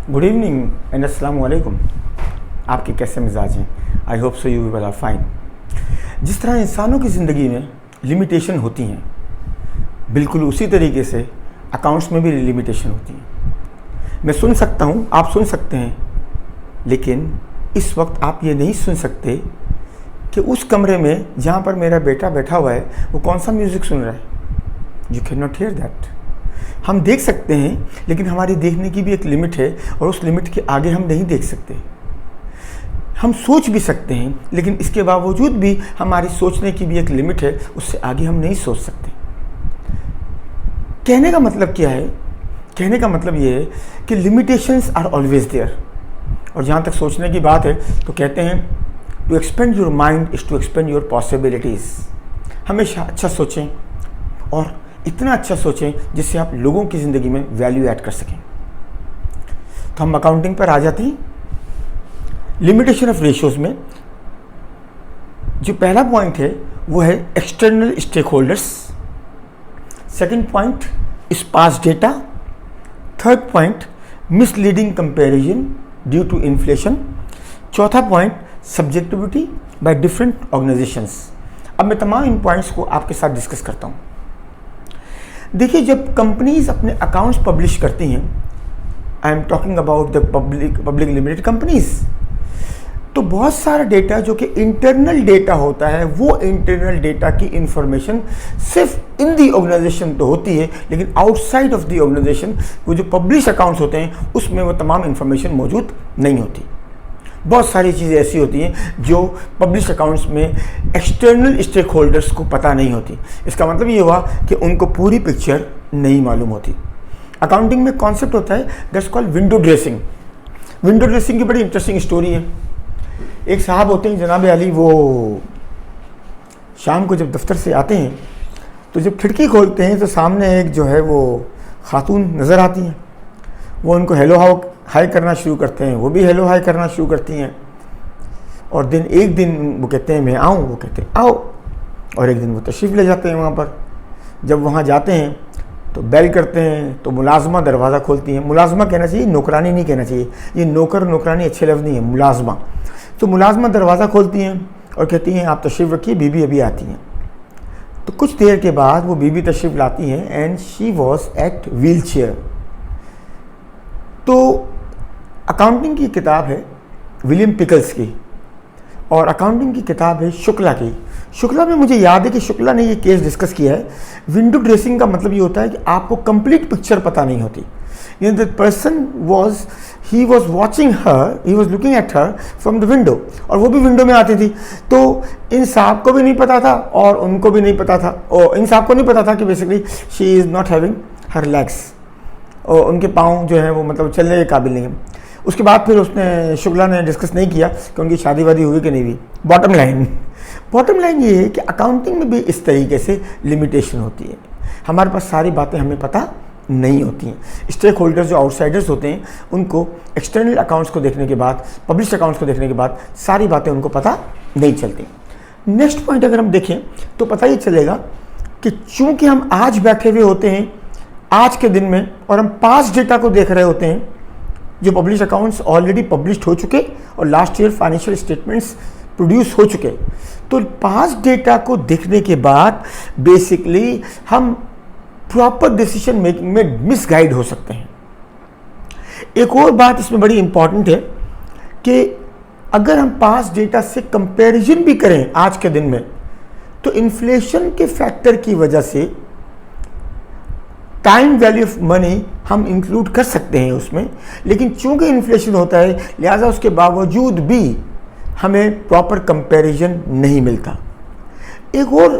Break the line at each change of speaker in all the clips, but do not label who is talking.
Good evening and अस्सलाम वालेकुम। आपके कैसे मिजाज हैं? I hope so you will are fine. जिस तरह इंसानों की ज़िंदगी में लिमिटेशन होती हैं, बिल्कुल उसी तरीके से अकाउंट्स में भी लिमिटेशन होती हैं। मैं सुन सकता हूँ, आप सुन सकते हैं, लेकिन इस वक्त आप ये नहीं सुन सकते कि उस कमरे में जहाँ पर मेरा बेटा बैठा हुआ है वो कौन सा म्यूज़िक सुन रहा है। You can not here that. हम देख सकते हैं, लेकिन हमारी देखने की भी एक लिमिट है और उस लिमिट के आगे हम नहीं देख सकते। हम सोच भी सकते हैं, लेकिन इसके बावजूद भी हमारी सोचने की भी एक लिमिट है, उससे आगे हम नहीं सोच सकते। कहने का मतलब क्या है? कहने का मतलब ये है कि लिमिटेशंस आर ऑलवेज देयर। और जहाँ तक सोचने की बात है तो कहते हैं to expand your mind is to expand your possibilities. हमेशा अच्छा सोचें और इतना अच्छा सोचें जिससे आप लोगों की ज़िंदगी में वैल्यू ऐड कर सकें। तो हम अकाउंटिंग पर आ जाते हैं। लिमिटेशन ऑफ रेशियोज में जो पहला पॉइंट है वो है external stakeholders. Second point sparse data. Third point misleading comparison due to inflation. चौथा point subjectivity by different organisations. अब मैं तमाम इन पॉइंट्स को आपके साथ डिस्कस करता हूँ। देखिए, जब कंपनीज अपने अकाउंट्स पब्लिश करती हैं, I am talking about the public limited companies, तो बहुत सारा डेटा जो कि इंटरनल डेटा होता है, वो इंटरनल डेटा की इंफॉर्मेशन सिर्फ इन दी ऑर्गेनाइजेशन तो होती है, लेकिन आउटसाइड ऑफ दी ऑर्गेनाइजेशन वो जो पब्लिश अकाउंट्स होते हैं उसमें वो तमाम इंफॉर्मेशन मौजूद नहीं होती। बहुत सारी चीज़ें ऐसी होती हैं जो पब्लिश अकाउंट्स में एक्सटर्नल स्टेक होल्डर्स को पता नहीं होती। इसका मतलब ये हुआ कि उनको पूरी पिक्चर नहीं मालूम होती। अकाउंटिंग में कॉन्सेप्ट होता है that's called window dressing. Window dressing की बड़ी इंटरेस्टिंग स्टोरी है। एक साहब होते हैं जनाब अली, वो शाम को जब दफ्तर से आते हैं तो जब खिड़की खोलते हैं तो सामने एक जो है वो खातून नज़र आती हैं। वो उनको हेलो हाय करना शुरू करते हैं, वो भी हेलो हाय करना शुरू करती हैं। और एक दिन वो कहते हैं मैं आऊँ, वो कहते हैं आओ। और एक दिन वो तशरीफ़ ले जाते हैं वहाँ पर। जब वहाँ जाते हैं तो बेल करते हैं तो मुलाजमा दरवाज़ा खोलती हैं। मुलाजमा कहना चाहिए, नौकरानी नहीं कहना चाहिए। ये नौकर नौकरानी अच्छे लफ्ज़ नहीं है, मुलाजमा। तो मुलाजमा दरवाज़ा खोलती हैं और कहती हैं आप तशरीफ़ रखिए, बीबी अभी आती हैं। तो कुछ देर के बाद वो बीबी तशरीफ़ लाती हैं and she was at wheel chair. तो अकाउंटिंग की किताब है विलियम पिकल्स की और अकाउंटिंग की किताब है शुक्ला की। शुक्ला में मुझे याद है कि शुक्ला ने ये केस डिस्कस किया है। विंडो ड्रेसिंग का मतलब ये होता है कि आपको कंप्लीट पिक्चर पता नहीं होती। यानी the person he was watching her, he was looking at her from the window, और वो भी विंडो में आती थी। तो इन साहब को भी नहीं पता था और उनको भी नहीं पता था, और इन साहब को नहीं पता था कि basically she is not having her legs, और उनके पाँव जो है वो मतलब चलने के काबिल नहीं है। उसके बाद फिर उसने शुक्ला ने डिस्कस नहीं किया कि उनकी शादी वादी हुई कि नहीं हुई। बॉटम लाइन ये है कि अकाउंटिंग में भी इस तरीके से लिमिटेशन होती है। हमारे पास सारी बातें हमें पता नहीं होती हैं। स्टेक होल्डर्स जो आउटसाइडर्स होते हैं उनको एक्सटर्नल अकाउंट्स को देखने के बाद, पब्लिश अकाउंट्स को देखने के बाद सारी बातें उनको पता नहीं चलती। नेक्स्ट पॉइंट अगर हम देखें तो पता ही चलेगा कि चूँकि हम आज बैठे हुए होते हैं आज के दिन में, और हम पास्ट डेटा को देख रहे होते हैं जो पब्लिश अकाउंट्स ऑलरेडी पब्लिश्ड हो चुके और last year financial statements produce हो चुके, तो पास्ट डेटा को देखने के बाद बेसिकली हम प्रॉपर डिसीजन मेकिंग में मिसगाइड हो सकते हैं। एक और बात इसमें बड़ी इंपॉर्टेंट है कि अगर हम पास्ट डेटा से कंपैरिजन भी करें आज के दिन में, तो इन्फ्लेशन के फैक्टर की वजह से टाइम वैल्यू ऑफ मनी हम इंक्लूड कर सकते हैं उसमें, लेकिन चूंकि इन्फ्लेशन होता है लिहाजा उसके बावजूद भी हमें प्रॉपर कंपैरिजन नहीं मिलता। एक और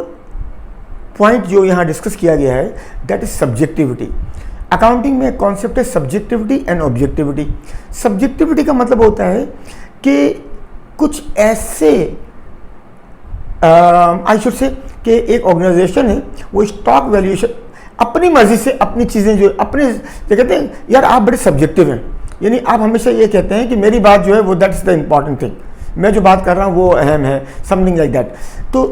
पॉइंट जो यहाँ डिस्कस किया गया है दैट इज सब्जेक्टिविटी। अकाउंटिंग में एक कॉन्सेप्ट है सब्जेक्टिविटी एंड ऑब्जेक्टिविटी। सब्जेक्टिविटी का मतलब होता है कि कुछ ऐसे आई शुड से कि एक ऑर्गेनाइजेशन है वो स्टॉक वैल्यूएशन अपनी मर्जी से अपनी चीज़ें जो अपने कहते हैं यार आप बड़े सब्जेक्टिव हैं, यानी आप हमेशा ये कहते हैं कि मेरी बात जो है वो that is the important thing, मैं जो बात कर रहा हूँ वो अहम है, समथिंग लाइक दैट। तो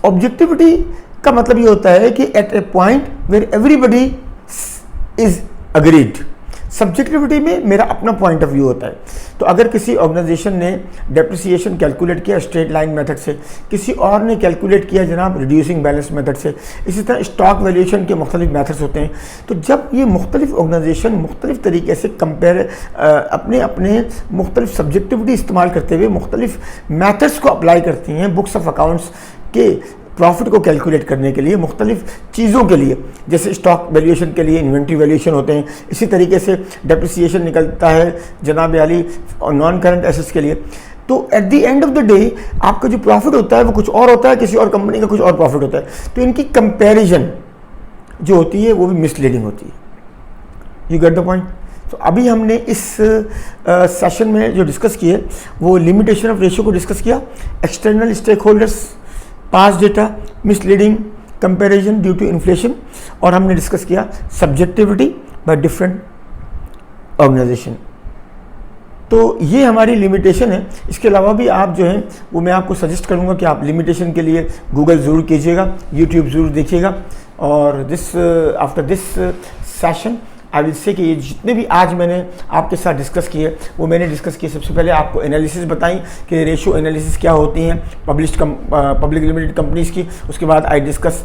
ऑब्जेक्टिविटी का मतलब ये होता है कि at a point where everybody is agreed. Subjectivity में मेरा अपना पॉइंट ऑफ व्यू होता है। तो अगर किसी ऑर्गेनाइजेशन ने डेप्रिसिएशन कैलकुलेट किया स्ट्रेट लाइन मेथड से, किसी और ने कैलकुलेट किया जनाब रिड्यूसिंग बैलेंस मेथड से, इसी तरह स्टॉक वैल्यूएशन के मुख्तलिफ मेथड्स होते हैं। तो जब ये मुख्तलिफ ऑर्गेनाइजेशन मुख्तलिफ तरीके से अपने अपने मुख्तलिफ सब्जेक्टिविटी इस्तेमाल करते हुए मुख्तलिफ मेथड्स को अप्लाई करती हैं बुक्स ऑफ अकाउंट्स के प्रॉफिट को कैलकुलेट करने के लिए, मुख्तलिफ चीज़ों के लिए, जैसे स्टॉक वैल्यूएशन के लिए इन्वेंट्री वैल्यूएशन होते हैं, इसी तरीके से डेप्रिसिएशन निकलता है जनाब आली और नॉन करंट एसेट्स के लिए। तो at the end of the day आपका जो प्रॉफिट होता है वो कुछ और होता है, किसी और कंपनी का कुछ और प्रॉफिट होता है। तो इनकी कंपैरिजन जो होती है वो भी मिसलीडिंग होती है। You get the point. तो अभी हमने इस सेशन में जो डिस्कस किए वो लिमिटेशन ऑफ रेशियो को डिस्कस किया, external stakeholders, past data, misleading, comparison due to inflation, और हमने डिस्कस किया सब्जेक्टिविटी बाय डिफरेंट ऑर्गेनाइजेशन। तो ये हमारी लिमिटेशन है। इसके अलावा भी आप जो हैं वो मैं आपको सजेस्ट करूंगा कि आप लिमिटेशन के लिए गूगल ज़रूर कीजिएगा, यूट्यूब ज़रूर देखिएगा। और after this session I will say कि ये जितने भी आज मैंने आपके साथ डिस्कस किए वो मैंने डिस्कस किए, सबसे पहले आपको एनालिसिस बताई कि रेशियो एनालिसिस क्या होती हैं पब्लिक लिमिटेड कंपनीज़ की। उसके बाद I discuss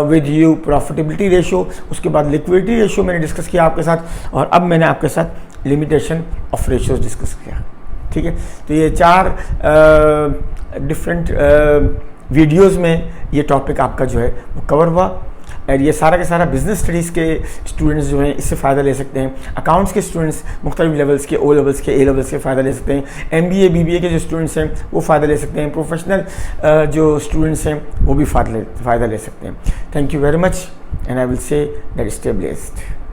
with you profitability ratio, उसके बाद लिक्विडिटी रेशियो मैंने डिस्कस किया आपके साथ, और अब मैंने आपके साथ लिमिटेशन ऑफ रेशियोज डिस्कस किया। ठीक है, तो ये 4 डिफरेंट वीडियोज़ में ये टॉपिक आपका जो है वो कवर हुआ। और ये सारा के सारा बिजनेस स्टडीज़ के स्टूडेंट्स जो हैं इससे फ़ायदा ले सकते हैं। अकाउंट्स के स्टूडेंट्स मुख्तलिफ लेवल्स के, ओ लेवल्स के, ए लेवल्स के फ़ायदा ले सकते हैं। MBA BBA के जो स्टूडेंट्स हैं वो फ़ायदा ले सकते हैं। प्रोफेशनल जो स्टूडेंट्स हैं वो भी फ़ायदा ले सकते हैं। Thank you very much and I will say that stay blessed.